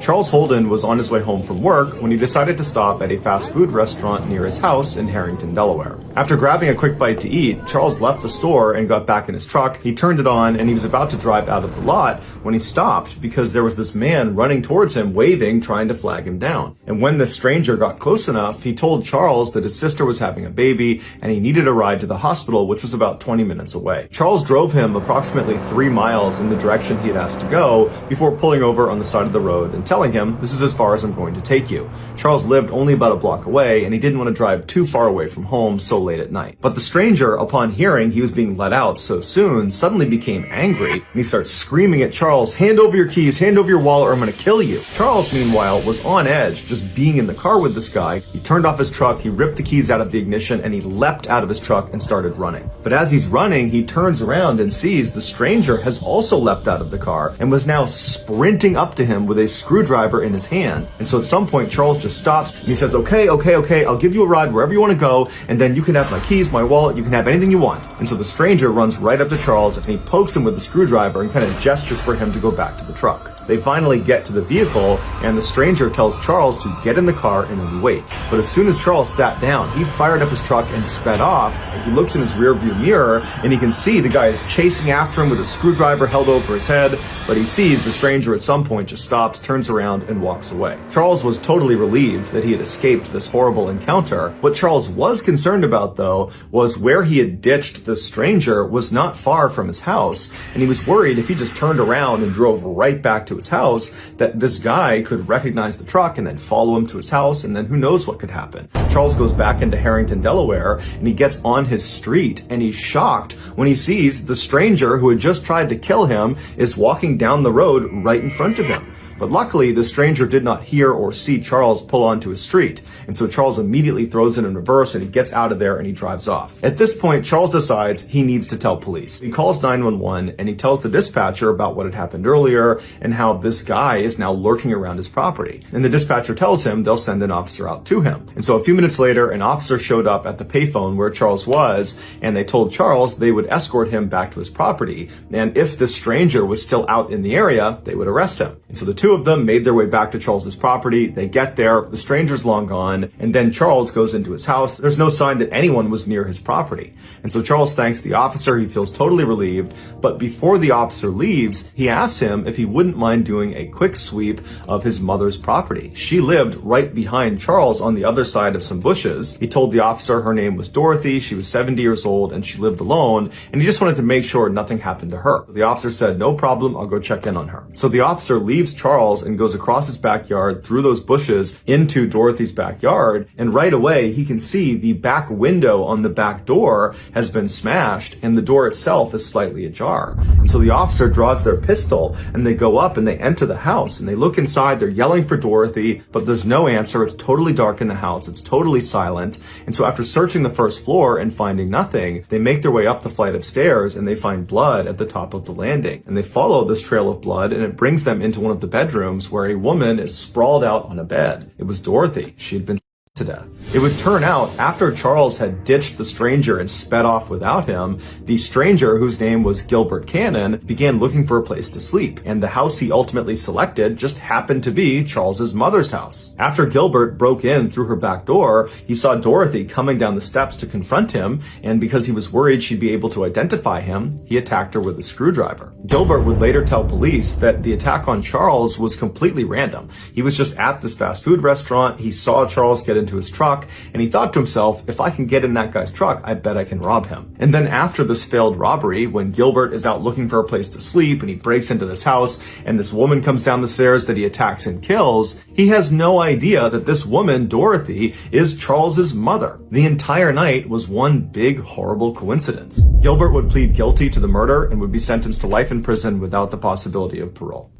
Charles Holden was on his way home from work when he decided to stop at a fast food restaurant near his house in Harrington, Delaware. After grabbing a quick bite to eat, Charles left the store and got back in his truck. He turned it on and he was about to drive out of the lot when he stopped because there was this man running towards him, waving, trying to flag him down. And when the stranger got close enough, he told Charles that his sister was having a baby and he needed a ride to the hospital, which was about 20 minutes away. Charles drove him approximately 3 miles in the direction he had asked to go before pulling over on the side of the road and telling him, "This is as far as I'm going to take you." Charles lived only about a block away and he didn't want to drive too far away from home so late at night. But the stranger, upon hearing he was being let out so soon, suddenly became angry and he starts screaming at Charles, "Hand over your keys, hand over your wallet or I'm going to kill you." Charles, meanwhile, was on edge just being in the car with this guy. He turned off his truck, he ripped the keys out of the ignition and he leapt out of his truck and started running. But as he's running, he turns around and sees the stranger has also leapt out of the car and was now sprinting up to him with a screwdriver in his hand. And so at some point, Charles just stops and he says, okay, I'll give you a ride wherever you want to go, and then you can have my keys, my wallet, you can have anything you want. And so the stranger runs right up to Charles and he pokes him with the screwdriver and kind of gestures for him to go back to the truck. They finally get to the vehicle and the stranger tells Charles to get in the car and then wait. But as soon as Charles sat down, he fired up his truck and sped off. He looks in his rearview mirror and he can see the guy is chasing after him with a screwdriver held over his head, but he sees the stranger at some point just stops, turns around and walks away. Charles was totally relieved that he had escaped this horrible encounter. What Charles was concerned about, though, was where he had ditched the stranger was not far from his house, and he was worried if he just turned around and drove right back to his house that this guy could recognize the truck and then follow him to his house, and then who knows what could happen. Charles goes back into Harrington, Delaware, and he gets on his street and he's shocked when he sees the stranger who had just tried to kill him is walking down the road right in front of him. But luckily, the stranger did not hear or see Charles pull onto his street, and so Charles immediately throws it in reverse and he gets out of there and he drives off. At this point, Charles decides he needs to tell police. He calls 911 and he tells the dispatcher about what had happened earlier and how this guy is now lurking around his property. And the dispatcher tells him they'll send an officer out to him. And so a few minutes later, an officer showed up at the payphone where Charles was, and they told Charles they would escort him back to his property, and if the stranger was still out in the area, they would arrest him. And so the two of them made their way back to Charles's property. They get there, the stranger's long gone, and then Charles goes into his house. There's no sign that anyone was near his property. And so Charles thanks the officer. He feels totally relieved. But before the officer leaves, he asks him if he wouldn't mind doing a quick sweep of his mother's property. She lived right behind Charles on the other side of some bushes. He told the officer her name was Dorothy. She was 70 years old and she lived alone, and he just wanted to make sure nothing happened to her. The officer said, "No problem, I'll go check in on her." So the officer leaves Charles and goes across his backyard through those bushes into Dorothy's backyard, and right away he can see the back window on the back door has been smashed and the door itself is slightly ajar. And so the officer draws their pistol and they go up and they enter the house and they look inside. They're yelling for Dorothy, but there's no answer. It's totally dark in the house. It's totally silent. And so after searching the first floor and finding nothing, they make their way up the flight of stairs and they find blood at the top of the landing. And they follow this trail of blood and it brings them into one of the bedrooms where a woman is sprawled out on a bed. It was Dorothy. She had been to death. It would turn out after Charles had ditched the stranger and sped off without him, the stranger, whose name was Gilbert Cannon, began looking for a place to sleep, and the house he ultimately selected just happened to be Charles's mother's house. After Gilbert broke in through her back door, he saw Dorothy coming down the steps to confront him, and because he was worried she'd be able to identify him, he attacked her with a screwdriver. Gilbert would later tell police that the attack on Charles was completely random. He was just at this fast food restaurant, he saw Charles get into his truck, and he thought to himself, if I can get in that guy's truck, I bet I can rob him. And then after this failed robbery, when Gilbert is out looking for a place to sleep and he breaks into this house and this woman comes down the stairs that he attacks and kills, he has no idea that this woman, Dorothy, is Charles's mother. The entire night was one big horrible coincidence. Gilbert would plead guilty to the murder and would be sentenced to life in prison without the possibility of parole.